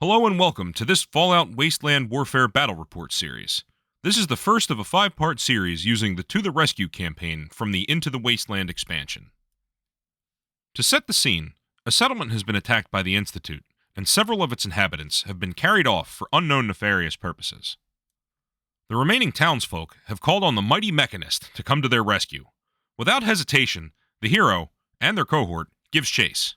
Hello and welcome to this Fallout Wasteland Warfare Battle Report series. This is the first of a 5-part series using the To the Rescue campaign from the Into the Wasteland expansion. To set the scene, a settlement has been attacked by the Institute, and several of its inhabitants have been carried off for unknown nefarious purposes. The remaining townsfolk have called on the Mighty Mechanist to come to their rescue. Without hesitation, the hero, and their cohort, gives chase.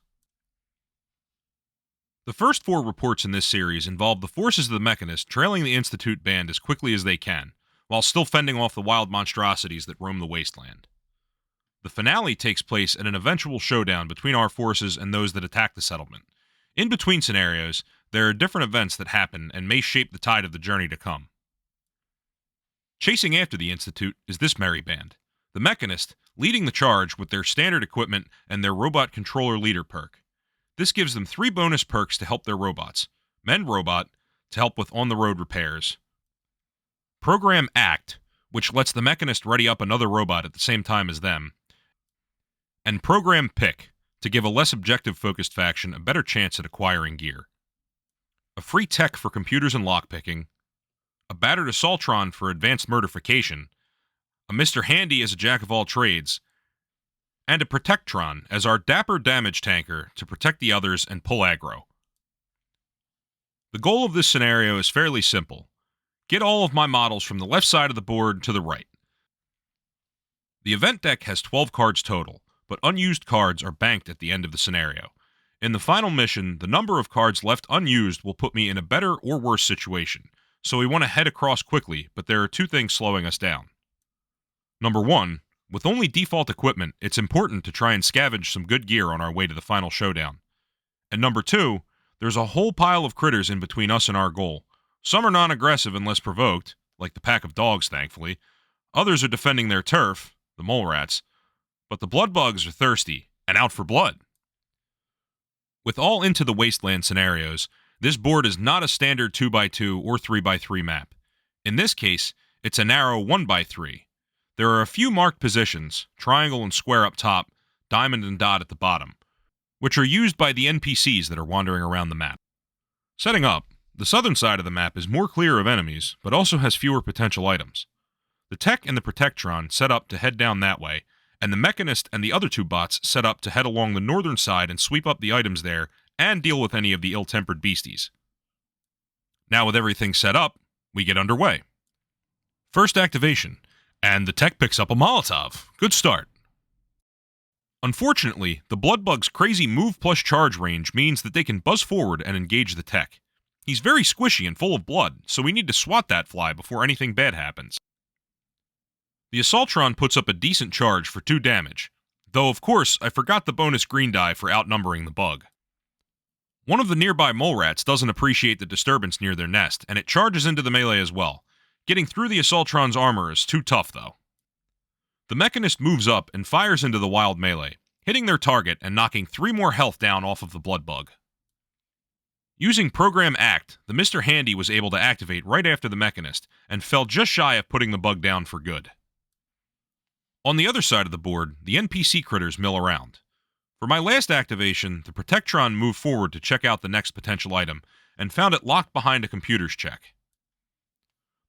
The first 4 reports in this series involve the forces of the Mechanist trailing the Institute band as quickly as they can, while still fending off the wild monstrosities that roam the wasteland. The finale takes place at an eventual showdown between our forces and those that attack the settlement. In between scenarios, there are different events that happen and may shape the tide of the journey to come. Chasing after the Institute is this merry band, the Mechanist leading the charge with their standard equipment and their robot controller leader perk. This gives them 3 bonus perks to help their robots. Mend Robot, to help with on-the-road repairs. Program Act, which lets the Mechanist ready up another robot at the same time as them. And Program Pick, to give a less objective-focused faction a better chance at acquiring gear. A free tech for computers and lockpicking. A battered Assaultron for advanced murderfication. A Mr. Handy as a jack-of-all-trades. And a Protectron as our dapper damage tanker to protect the others and pull aggro. The goal of this scenario is fairly simple. Get all of my models from the left side of the board to the right. The event deck has 12 cards total, but unused cards are banked at the end of the scenario. In the final mission, the number of cards left unused will put me in a better or worse situation, so we want to head across quickly, but there are 2 things slowing us down. Number 1, with only default equipment, it's important to try and scavenge some good gear on our way to the final showdown. And number 2, there's a whole pile of critters in between us and our goal. Some are non-aggressive unless provoked, like the pack of dogs, thankfully. Others are defending their turf, the mole rats. But the blood bugs are thirsty, and out for blood. With all Into the Wasteland scenarios, this board is not a standard 2x2 or 3x3 map. In this case, it's a narrow 1x3. There are a few marked positions, triangle and square up top, diamond and dot at the bottom, which are used by the NPCs that are wandering around the map. Setting up, the southern side of the map is more clear of enemies, but also has fewer potential items. The Tech and the Protectron set up to head down that way, and the Mechanist and the other 2 bots set up to head along the northern side and sweep up the items there, and deal with any of the ill-tempered beasties. Now with everything set up, we get underway. First activation. And the tech picks up a Molotov. Good start. Unfortunately, the Bloodbug's crazy move plus charge range means that they can buzz forward and engage the tech. He's very squishy and full of blood, so we need to swat that fly before anything bad happens. The Assaultron puts up a decent charge for 2 damage, though of course I forgot the bonus green die for outnumbering the bug. One of the nearby mole rats doesn't appreciate the disturbance near their nest, and it charges into the melee as well. Getting through the Assaultron's armor is too tough, though. The Mechanist moves up and fires into the wild melee, hitting their target and knocking 3 more health down off of the Bloodbug. Using Program Act, the Mr. Handy was able to activate right after the Mechanist, and fell just shy of putting the bug down for good. On the other side of the board, the NPC critters mill around. For my last activation, the Protectron moved forward to check out the next potential item, and found it locked behind a computer's check.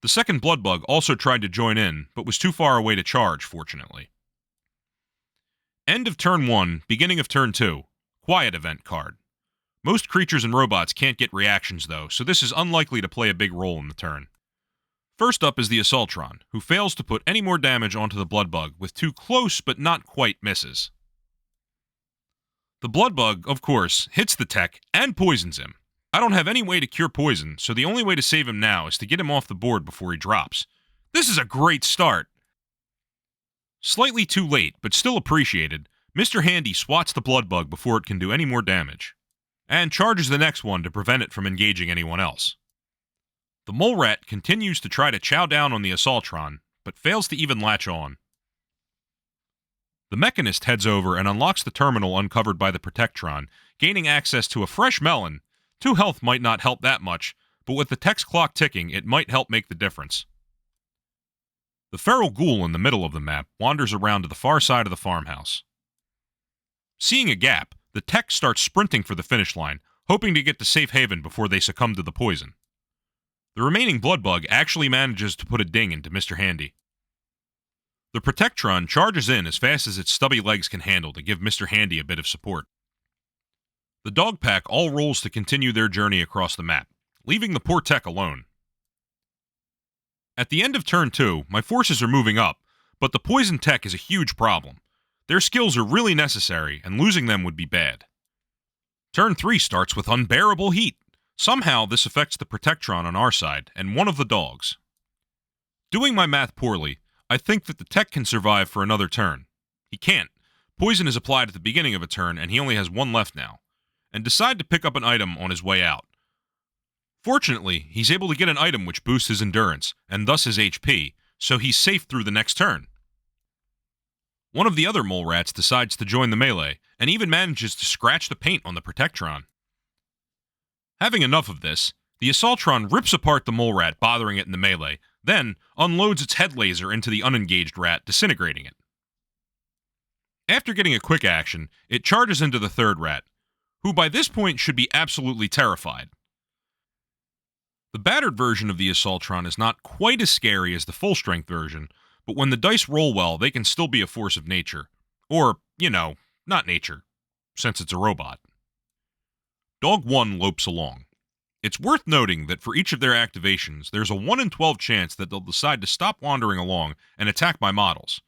The second Bloodbug also tried to join in, but was too far away to charge, fortunately. End of turn 1, beginning of turn 2. Quiet event card. Most creatures and robots can't get reactions though, so this is unlikely to play a big role in the turn. First up is the Assaultron, who fails to put any more damage onto the Bloodbug with 2 close but not quite misses. The Bloodbug, of course, hits the tech and poisons him. I don't have any way to cure poison, so the only way to save him now is to get him off the board before he drops. This is a great start! Slightly too late, but still appreciated, Mr. Handy swats the Bloodbug before it can do any more damage, and charges the next one to prevent it from engaging anyone else. The mole rat continues to try to chow down on the Assaultron, but fails to even latch on. The Mechanist heads over and unlocks the terminal uncovered by the Protectron, gaining access to a fresh melon. 2 health might not help that much, but with the tech's clock ticking, it might help make the difference. The feral ghoul in the middle of the map wanders around to the far side of the farmhouse. Seeing a gap, the tech starts sprinting for the finish line, hoping to get to safe haven before they succumb to the poison. The remaining bloodbug actually manages to put a ding into Mr. Handy. The Protectron charges in as fast as its stubby legs can handle to give Mr. Handy a bit of support. The dog pack all rolls to continue their journey across the map, leaving the poor tech alone. At the end of turn 2, my forces are moving up, but the poison tech is a huge problem. Their skills are really necessary, and losing them would be bad. Turn 3 starts with unbearable heat. Somehow, this affects the Protectron on our side, and one of the dogs. Doing my math poorly, I think that the tech can survive for another turn. He can't. Poison is applied at the beginning of a turn, and he only has one left now, and decide to pick up an item on his way out. Fortunately, he's able to get an item which boosts his endurance, and thus his HP, so he's safe through the next turn. One of the other mole rats decides to join the melee, and even manages to scratch the paint on the Protectron. Having enough of this, the Assaultron rips apart the mole rat bothering it in the melee, then unloads its head laser into the unengaged rat, disintegrating it. After getting a quick action, it charges into the third rat, who by this point should be absolutely terrified. The battered version of the Assaultron is not quite as scary as the full-strength version, but when the dice roll well, they can still be a force of nature. Or, not nature, since it's a robot. Dog 1 lopes along. It's worth noting that for each of their activations, there's a 1 in 12 chance that they'll decide to stop wandering along and attack my models.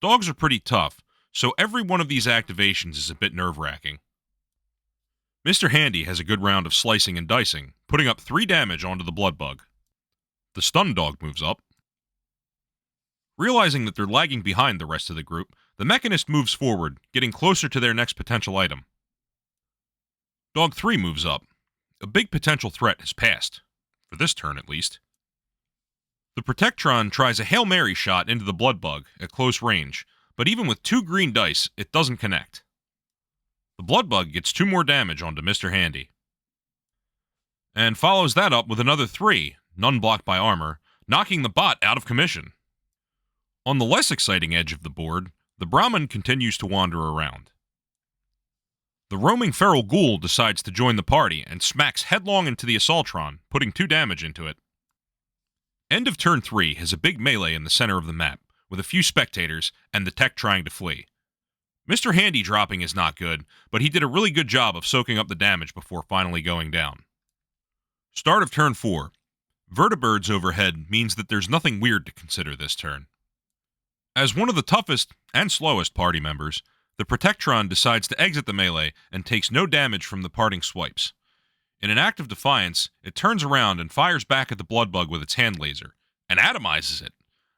Dogs are pretty tough, so every one of these activations is a bit nerve-wracking. Mr. Handy has a good round of slicing and dicing, putting up 3 damage onto the bloodbug. The stun dog moves up. Realizing that they're lagging behind the rest of the group, the Mechanist moves forward, getting closer to their next potential item. Dog 3 moves up. A big potential threat has passed, for this turn at least. The Protectron tries a Hail Mary shot into the bloodbug at close range, but even with 2 green dice, it doesn't connect. The bloodbug gets 2 more damage onto Mr. Handy, and follows that up with another 3, none blocked by armor, knocking the bot out of commission. On the less exciting edge of the board, the Brahmin continues to wander around. The roaming feral ghoul decides to join the party and smacks headlong into the Assaultron, putting 2 damage into it. End of turn 3 has a big melee in the center of the map, with a few spectators and the tech trying to flee. Mr. Handy dropping is not good, but he did a really good job of soaking up the damage before finally going down. Start of turn 4. Vertibirds overhead means that there's nothing weird to consider this turn. As one of the toughest and slowest party members, the Protectron decides to exit the melee and takes no damage from the parting swipes. In an act of defiance, it turns around and fires back at the bloodbug with its hand laser, and atomizes it.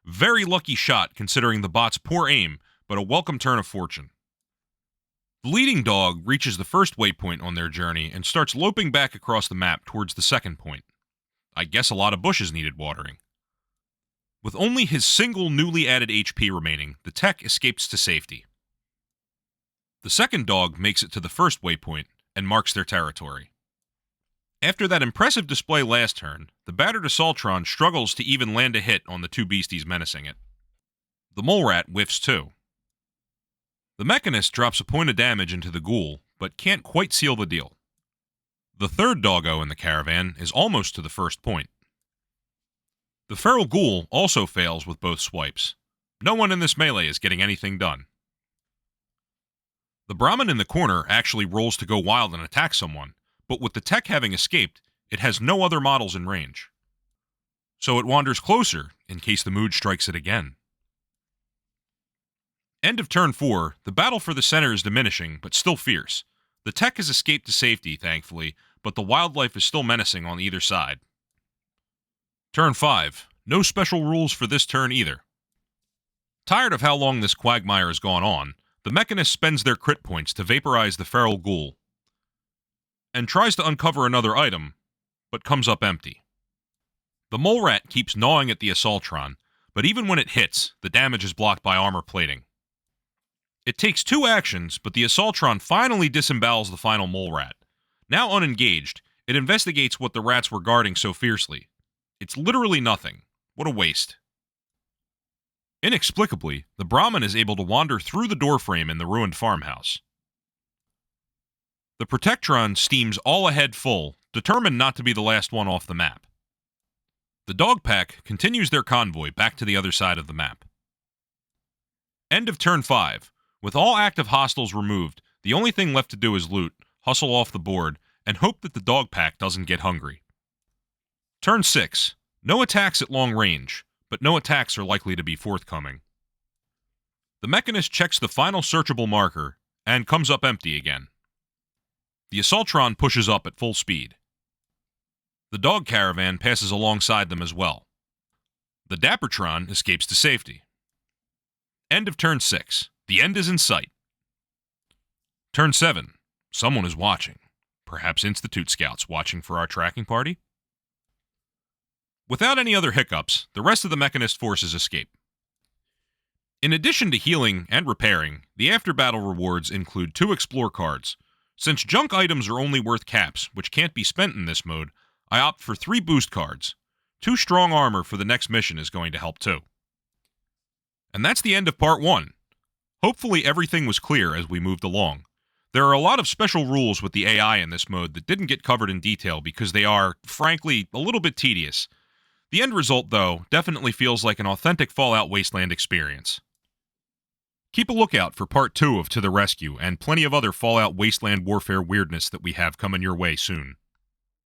Very lucky shot considering the bot's poor aim, but a welcome turn of fortune. The leading dog reaches the first waypoint on their journey and starts loping back across the map towards the second point. I guess a lot of bushes needed watering. With only his single newly added HP remaining, the tech escapes to safety. The second dog makes it to the first waypoint and marks their territory. After that impressive display last turn, the battered Assaultron struggles to even land a hit on the 2 beasties menacing it. The mole rat whiffs too. The Mechanist drops a point of damage into the ghoul, but can't quite seal the deal. The third doggo in the caravan is almost to the first point. The feral ghoul also fails with both swipes. No one in this melee is getting anything done. The Brahmin in the corner actually rolls to go wild and attack someone, but with the tech having escaped, it has no other models in range. So it wanders closer in case the mood strikes it again. End of turn 4, the battle for the center is diminishing, but still fierce. The tech has escaped to safety, thankfully, but the wildlife is still menacing on either side. Turn 5. No special rules for this turn either. Tired of how long this quagmire has gone on, the Mechanist spends their crit points to vaporize the feral ghoul, and tries to uncover another item, but comes up empty. The mole rat keeps gnawing at the Assaultron, but even when it hits, the damage is blocked by armor plating. It takes 2 actions, but the Assaultron finally disembowels the final mole rat. Now unengaged, it investigates what the rats were guarding so fiercely. It's literally nothing. What a waste. Inexplicably, the Brahmin is able to wander through the doorframe in the ruined farmhouse. The Protectron steams all ahead full, determined not to be the last one off the map. The dog pack continues their convoy back to the other side of the map. End of turn 5. With all active hostiles removed, the only thing left to do is loot, hustle off the board, and hope that the dog pack doesn't get hungry. Turn 6. No attacks at long range, but no attacks are likely to be forthcoming. The Mechanist checks the final searchable marker, and comes up empty again. The Assaultron pushes up at full speed. The dog caravan passes alongside them as well. The Dappertron escapes to safety. End of turn 6. The end is in sight. Turn 7. Someone is watching. Perhaps Institute scouts watching for our tracking party? Without any other hiccups, the rest of the Mechanist forces escape. In addition to healing and repairing, the after-battle rewards include 2 Explore cards. Since junk items are only worth caps, which can't be spent in this mode, I opt for 3 boost cards. 2 strong armor for the next mission is going to help too. And that's the end of part 1. Hopefully everything was clear as we moved along. There are a lot of special rules with the AI in this mode that didn't get covered in detail because they are, frankly, a little bit tedious. The end result, though, definitely feels like an authentic Fallout Wasteland experience. Keep a lookout for part 2 of To the Rescue and plenty of other Fallout Wasteland Warfare weirdness that we have coming your way soon.